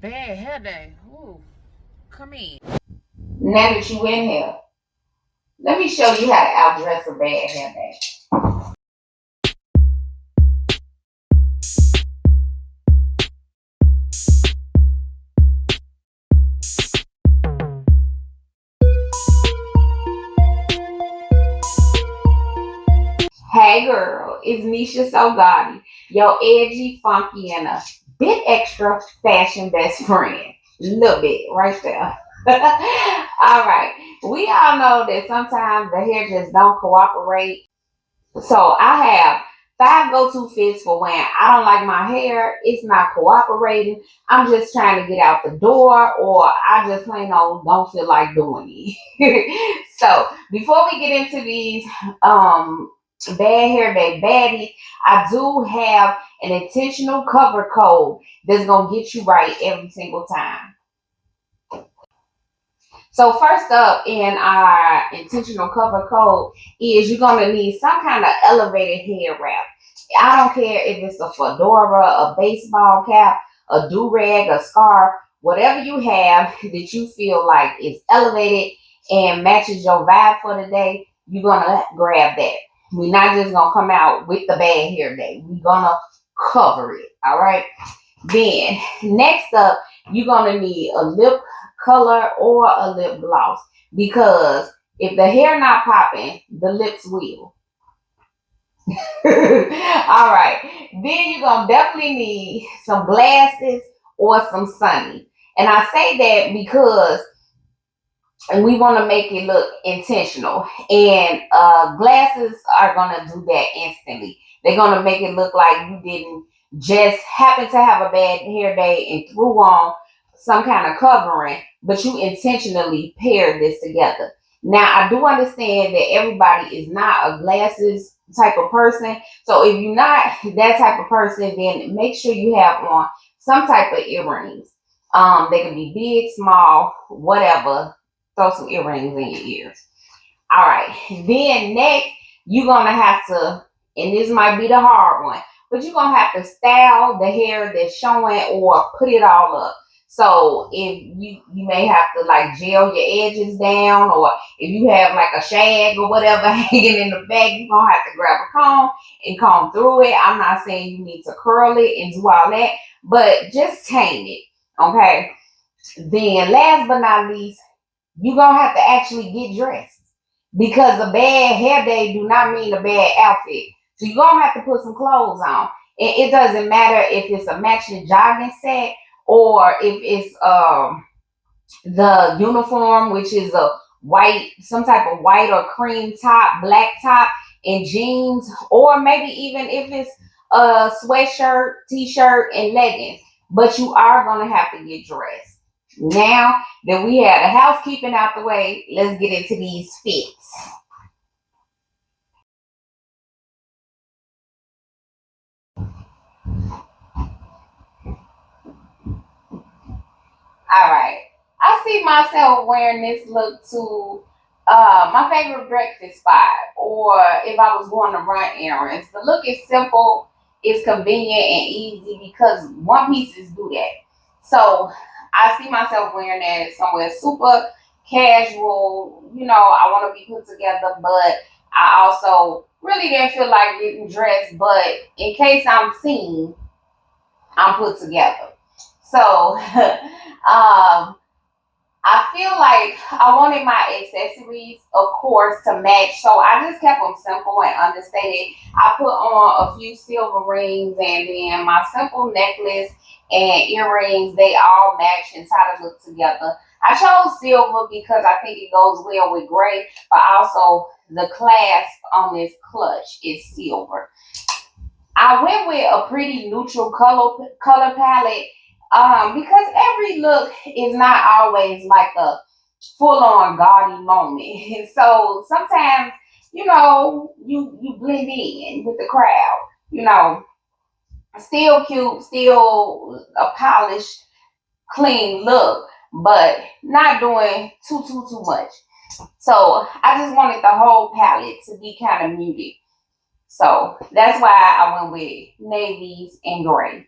Bad hair day. Ooh, come in. Now that you in here, let me show you how to outdress a bad hair day. Hey girl, it's Nisha so Gaudy, your edgy, funky, and a bit extra fashion best friend. Little bit, right there. All right. We all know that sometimes the hair just don't cooperate. So I have five go-to fits for when I don't like my hair, it's not cooperating, I'm just trying to get out the door, or I just plain old don't feel like doing it. So before we get into these bad hair day baddies, I do have an intentional cover code that's gonna get you right every single time. So first up in our intentional cover code is you're gonna need some kind of elevated hair wrap. I don't care if it's a fedora, a baseball cap, a do-rag, a scarf, whatever you have that you feel like is elevated and matches your vibe for the day, you're gonna grab that. We're not just gonna come out with the bad hair day. We're gonna cover it. All right. Then next up, you're gonna need a lip color or a lip gloss because if the hair not popping, the lips will. All right. Then you're gonna definitely need some glasses or some sunnies. And I say that because we want to make it look intentional. And glasses are gonna do that instantly. They're gonna make it look like you didn't just happen to have a bad hair day and threw on some kind of covering, but you intentionally paired this together. Now I do understand that everybody is not a glasses type of person. So if you're not that type of person, then make sure you have on some type of earrings. They can be big, small, whatever. Throw some earrings in your ears. All right. Then next, you're gonna have to, and this might be the hard one, but you're gonna have to style the hair that's showing or put it all up. So if you may have to like gel your edges down, or if you have like a shag or whatever hanging in the back, you're gonna have to grab a comb and comb through it. I'm not saying you need to curl it and do all that, but just tame it. Okay. Then last but not least, you're gonna have to actually get dressed because a bad hair day do not mean a bad outfit. So you're gonna have to put some clothes on. And it doesn't matter if it's a matching jogging set or if it's the uniform, which is a white, some type of white or cream top, black top, and jeans, or maybe even if it's a sweatshirt, t-shirt, and leggings. But you are gonna have to get dressed. Now that we had the housekeeping out the way, let's get into these fits. All right. I see myself wearing this look to my favorite breakfast spot, or if I was going to run errands. The look is simple, it's convenient and easy because one pieces do that. So I see myself wearing that somewhere super casual. I want to be put together, but I also really didn't feel like getting dressed. But in case I'm seen, I'm put together. So I feel like I wanted my accessories, of course, to match. So I just kept them simple and understated. I put on a few silver rings and then my simple necklace and earrings. They all match and try to look together. I chose silver because I think it goes well with gray, but also the clasp on this clutch is silver. I went with a pretty neutral color palette because every look is not always like a full on gaudy moment. So sometimes, you blend in with the crowd. You know, still cute, still a polished, clean look, but not doing too much. So I just wanted the whole palette to be kind of muted. So that's why I went with navies and gray.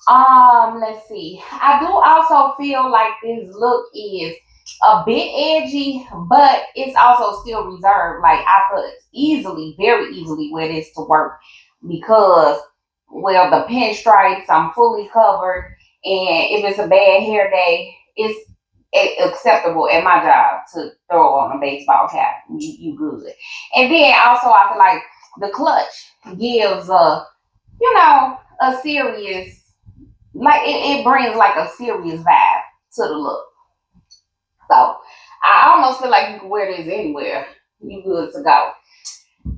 Let's see. I do also feel like this look is a bit edgy, but it's also still reserved. Like I could easily, very easily wear this to work because, well, the pinstripes, I'm fully covered, and if it's a bad hair day, it's acceptable at my job to throw on a baseball cap. You good. And then also I feel like the clutch gives a serious, like it brings like a serious vibe to the look. So I almost feel like you can wear this anywhere. You good to go.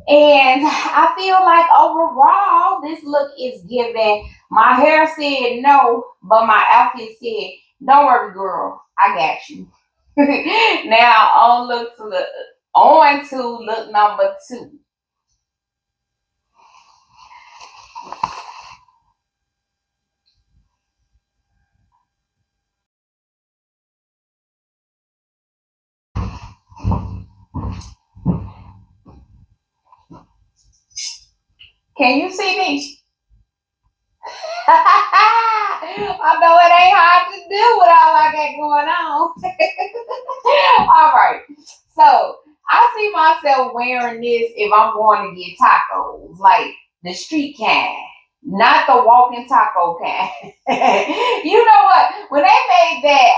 And I feel like overall this look is giving. My hair said no, but my outfit said, don't worry, girl, I got you. Now on to look number two. Can you see me? I know it ain't hard to do with all I got going on. All right. So I see myself wearing this if I'm going to get tacos, like the street kind, not the walking taco kind. You know what? When they made that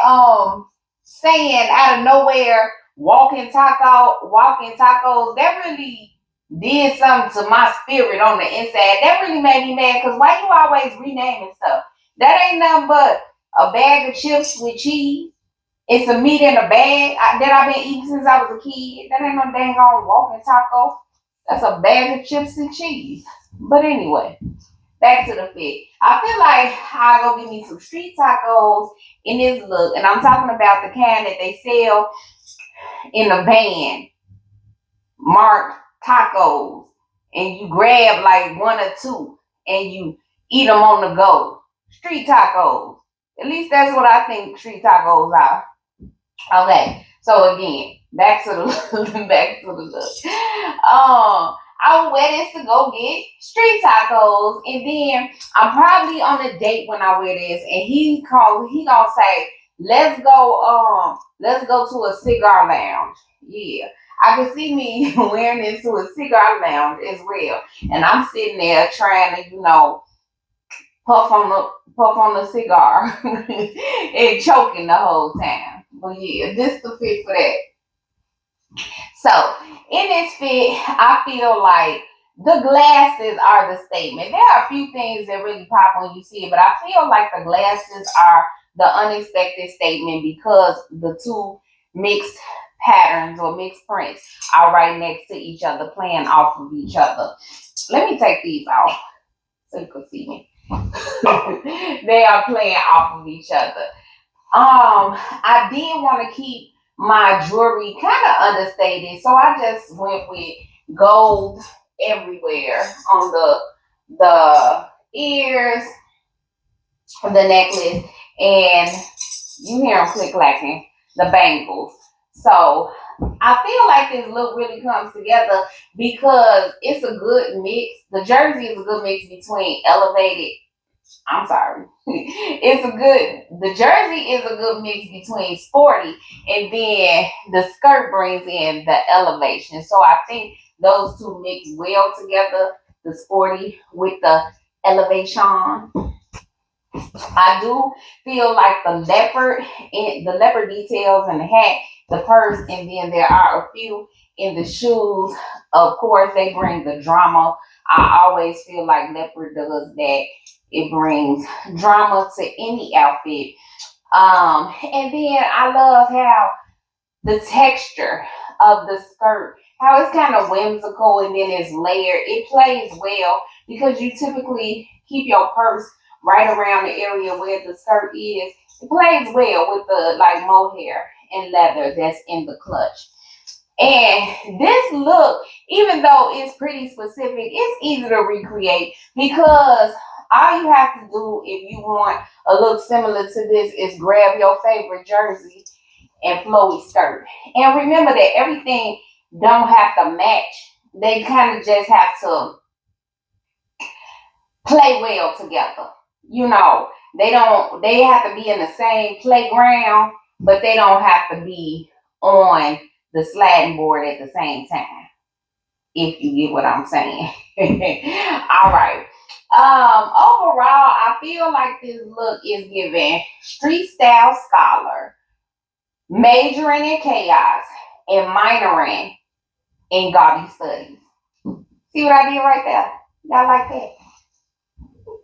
saying out of nowhere, walking tacos, that really did something to my spirit on the inside. That really made me mad because why you always renaming stuff? That ain't nothing but a bag of chips with cheese. It's a meat in a bag that I've been eating since I was a kid. That ain't no dang on walking taco. That's a bag of chips and cheese. But anyway, back to the fit. I feel like I go get me some street tacos in this look, and I'm talking about the kind that they sell in a van marked tacos, and you grab like one or two and you eat them on the go. Street tacos. At least that's what I think street tacos are. Okay, so again, back to the back to the look. I would wear this to go get street tacos, and then I'm probably on a date when I wear this, and he gonna say, let's go to a cigar lounge. Yeah. I can see me wearing this to a cigar lounge as well. And I'm sitting there trying to, puff on the cigar and choking the whole time. But yeah, this the fit for that. So in this fit, I feel like the glasses are the statement. There are a few things that really pop when you see it, but I feel like the glasses are the unexpected statement because the two mixed patterns or mixed prints are right next to each other, playing off of each other. Let me take these off so you can see me. They are playing off of each other. I did want to keep my jewelry kind of understated, so I just went with gold everywhere on the ears, the necklace, and you hear them click clacking, the bangles. So I feel like this look really comes together because it's a good mix. The jersey is a good mix between elevated. I'm sorry. The jersey is a good mix between sporty and then the skirt brings in the elevation. So I think those two mix well together, the sporty with the elevation. I do feel like the leopard details in the hat, the purse, and then there are a few in the shoes. Of course, they bring the drama. I always feel like leopard does that. It brings drama to any outfit. And then I love how the texture of the skirt, how it's kind of whimsical and then it's layered. It plays well because you typically keep your purse right around the area where the skirt is. It plays well with the like mohair and leather that's in the clutch. And this look, even though it's pretty specific, it's easy to recreate because all you have to do if you want a look similar to this is grab your favorite jersey and flowy skirt. And remember that everything don't have to match. They kind of just have to play well together. They have to be in the same playground, but they don't have to be on the sliding board at the same time, if you get what I'm saying. All right. Overall, I feel like this look is giving street style scholar, majoring in chaos, and minoring in Gaudy studies. See what I did right there? Y'all like that?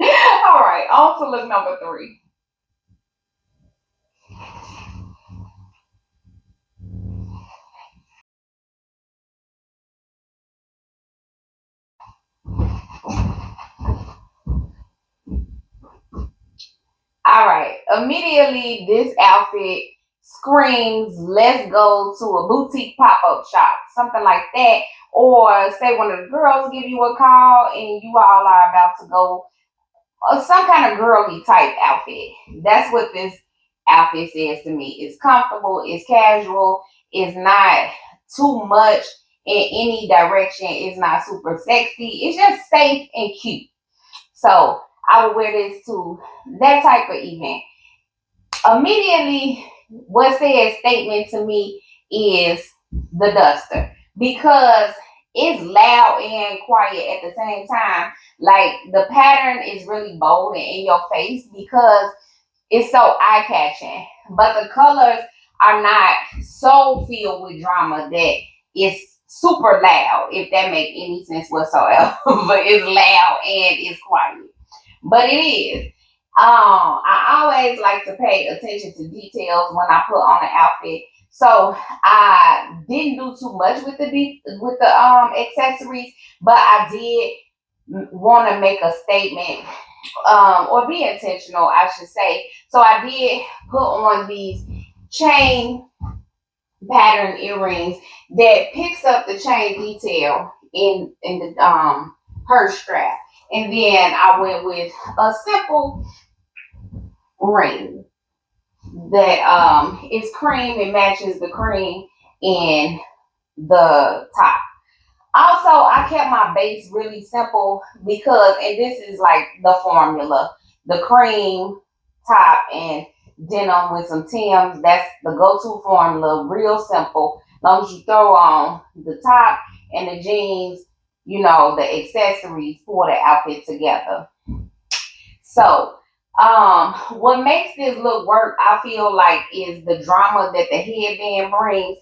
All right, on to look number 3. All right, immediately this outfit screams, let's go to a boutique pop-up shop, something like that. Or say one of the girls give you a call and you all are about to go, some kind of girly type outfit. That's what this outfit says to me. It's comfortable, it's casual, it's not too much in any direction, it's not super sexy, it's just safe and cute. So I would wear this to that type of event. Immediately, what says statement to me is the duster, because it's loud and quiet at the same time. Like, the pattern is really bold and in your face because it's so eye-catching, but the colors are not so filled with drama that it's super loud, if that makes any sense whatsoever. But it's loud and it's quiet, but it is. I always like to pay attention to details when I put on an outfit. So I didn't do too much with the accessories, but I did want to make a statement, or be intentional, I should say. So I did put on these chain pattern earrings that picks up the chain detail in the purse strap, and then I went with a simple ring that is cream. It matches the cream in the top. Also, I kept my base really simple because, and this is like the formula, the cream top and denim with some Tims. That's the go-to formula, real simple. As long as you throw on the top and the jeans, you know, the accessories for the outfit together. So, what makes this look work, I feel like, is the drama that the headband brings.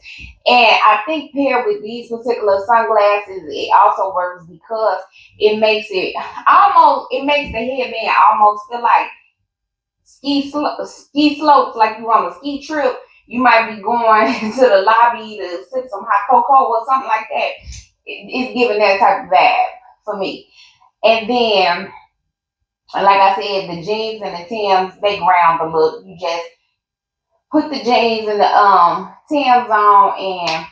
And I think paired with these particular sunglasses, it also works because it makes the headband almost feel like ski slopes, like you on a ski trip. You might be going to the lobby to sip some hot cocoa or something like that. It's giving that type of vibe for me. And then, like I said, the jeans and the Tims, they ground the look. You just put the jeans and the Tims on, and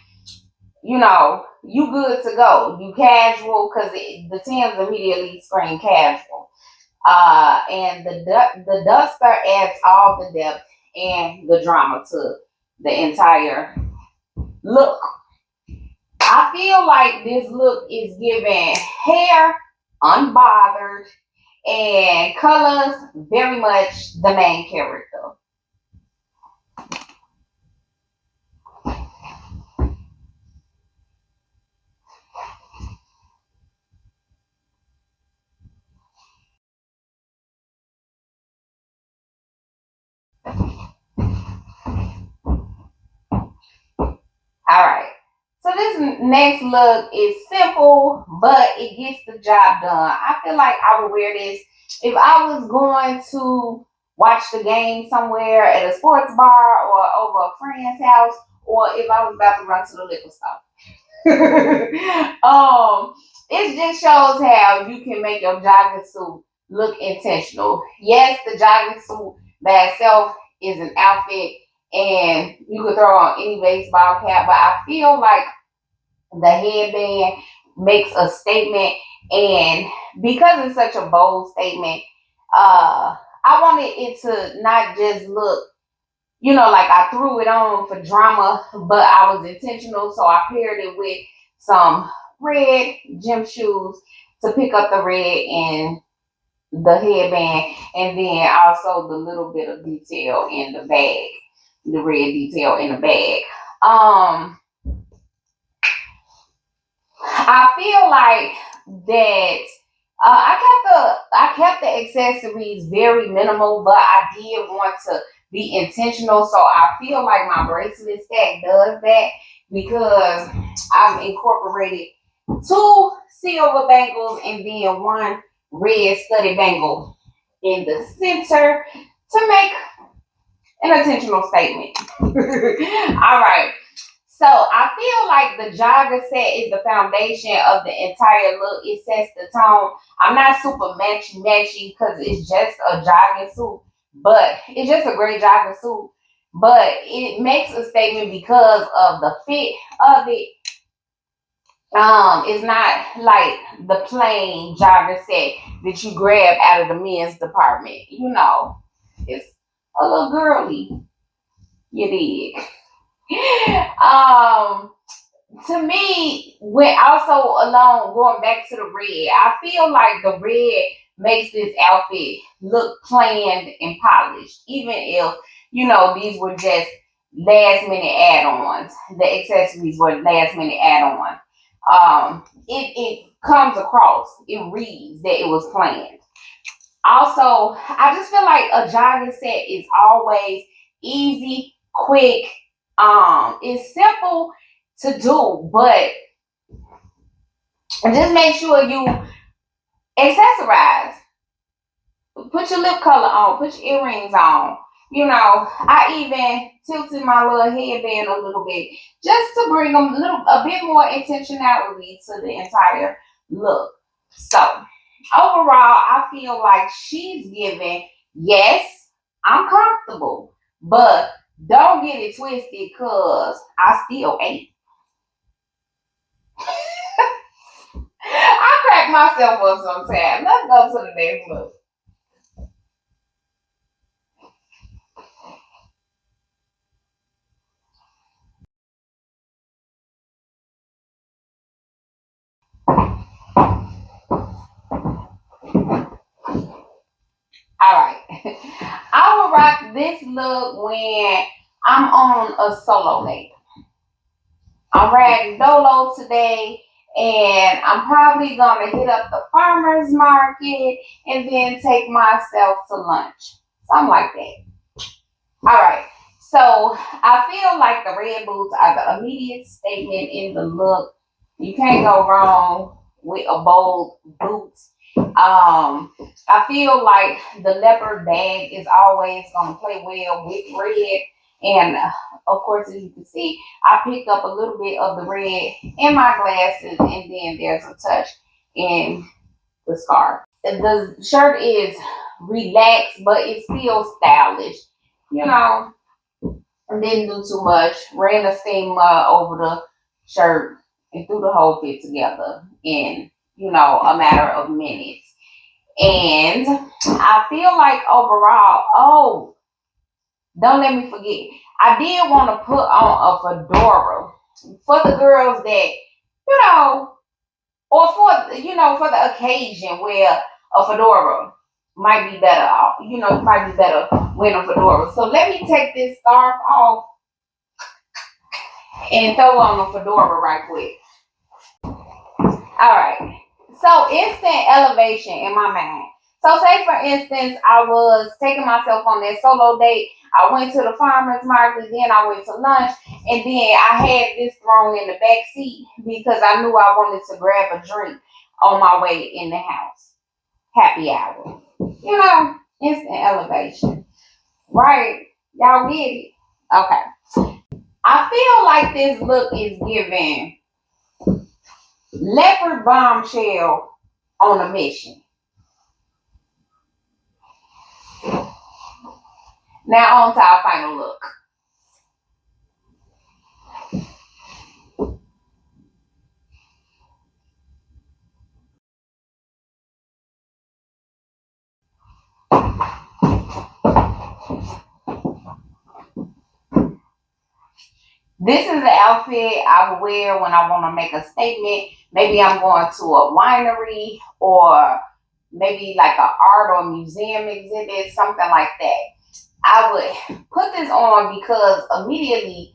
you know, you good to go. You casual, because the Tims immediately scream casual. And the duster adds all the depth and the drama to the entire look. I feel like this look is giving hair unbothered and colors very much the main character. All right. So this next look is simple, but it gets the job done. I feel like I would wear this if I was going to watch the game somewhere at a sports bar or over a friend's house, or if I was about to run to the liquor store. It just shows how you can make your jogging suit look intentional. Yes, the jogging suit by itself is an outfit, and you could throw on any baseball cap, but I feel like the headband makes a statement, and because it's such a bold statement, I wanted it to not just look, you know, like I threw it on for drama, but I was intentional. So I paired it with some red gym shoes to pick up the red and the headband, and then also the little bit of detail in the bag, the red detail in the bag. I feel like that I kept the accessories very minimal, but I did want to be intentional. So I feel like my bracelet stack does that because I've incorporated two silver bangles and then one red studded bangle in the center to make an intentional statement. All right. So I feel like the jogger set is the foundation of the entire look. It sets the tone. I'm not super matchy because it's just a jogging suit, but it's just a great jogging suit. But it makes a statement because of the fit of it. It's not like the plain jogger set that you grab out of the men's department. You know, it's a little girly. You dig? um to me, when also alone going back to the red, I feel like the red makes this outfit look planned and polished, even if these were just last minute add-ons. The accessories were last minute add-ons. It comes across, it reads that it was planned. Also, I just feel like a jogging set is always easy, quick. It's simple to do, but just make sure you accessorize. Put your lip color on, put your earrings on. I even tilted my little headband a little bit just to bring a bit more intentionality to the entire look. So overall, I feel like she's giving, yes, I'm comfortable, but don't get it twisted because I still ate. I crack myself up sometimes. Let's go to the next look. Alright. I will rock this look when I'm on a solo date. I'm riding Dolo today and I'm probably gonna hit up the farmer's market and then take myself to lunch. Something like that. Alright. So I feel like the red boots are the immediate statement in the look. You can't go wrong with a bold boots. I feel like the leopard bag is always gonna play well with red. And of course, as you can see, I picked up a little bit of the red in my glasses, and then there's a touch in the scarf. The shirt is relaxed, but it's still stylish. You know, didn't do too much. Ran a steamer over the shirt and threw the whole fit together in, a matter of minutes. And I feel like overall, don't let me forget, I did want to put on a fedora for the girls that, or for the occasion where a fedora might be better might be better wearing a fedora. So let me take this scarf off and throw on a fedora right quick. All right. So instant elevation in my mind. So say for instance, I was taking myself on that solo date. I went to the farmer's market, then I went to lunch, and then I had this thrown in the back seat because I knew I wanted to grab a drink on my way in the house. Happy hour. Instant elevation. Right? Y'all get it? Okay. I feel like this look is giving leopard bombshell on a mission. Now on to our final look. This is the outfit I would wear when I want to make a statement. Maybe I'm going to a winery or maybe like an art or museum exhibit, something like that. I would put this on because immediately,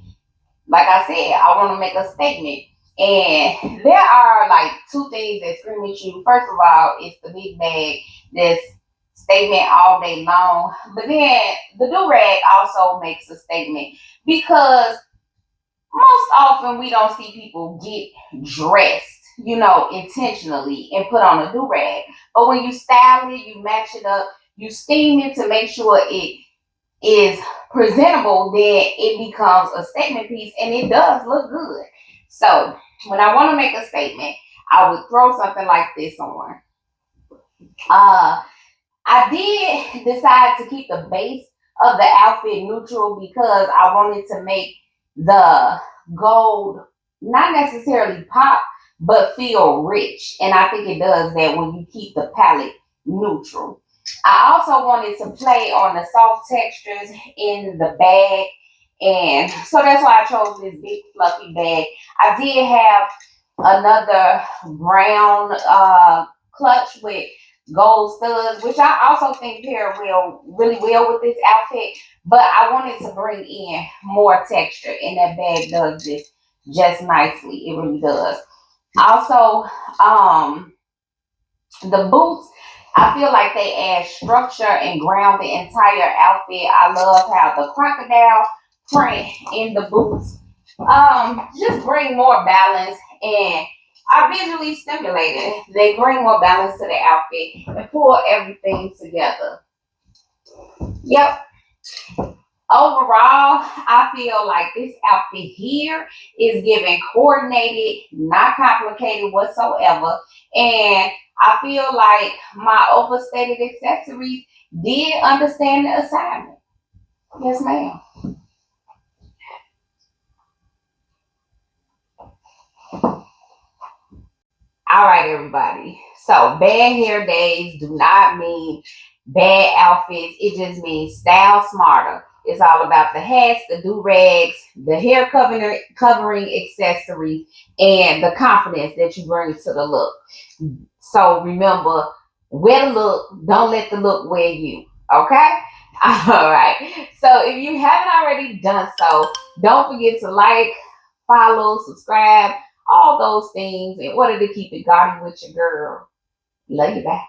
like I said, I want to make a statement. And there are like two things that scream at you. First of all, it's the big bag that's statement all day long. But then the do-rag also makes a statement because most often we don't see people get dressed, intentionally and put on a do-rag. But when you style it, you match it up, you steam it to make sure it is presentable, then it becomes a statement piece and it does look good. So when I want to make a statement, I would throw something like this on. I did decide to keep the base of the outfit neutral because I wanted to make the gold not necessarily pop, but feel rich. And I think it does that when you keep the palette neutral. I also wanted to play on the soft textures in the bag. And so that's why I chose this big fluffy bag. I did have another brown clutch with gold studs, which I also think pair really well with this outfit. But I wanted to bring in more texture, and that bag does this just nicely. It really does. Also, the boots, I feel like they add structure and ground the entire outfit. I love how the crocodile print in the boots just bring more balance and are visually stimulating. They bring more balance to the outfit and pull everything together. Yep. Overall, I feel like this outfit here is giving coordinated, not complicated whatsoever. And I feel like my overstated accessories did understand the assignment. Yes, ma'am. All right, everybody. So bad hair days do not mean bad outfits. It just means style smarter. It's all about the hats, the do-rags, the hair covering accessories, and the confidence that you bring to the look. So remember, wear the look. Don't let the look wear you. Okay? All right. So if you haven't already done so, don't forget to like, follow, subscribe, all those things in order to keep it gaudy with your girl. Love you back.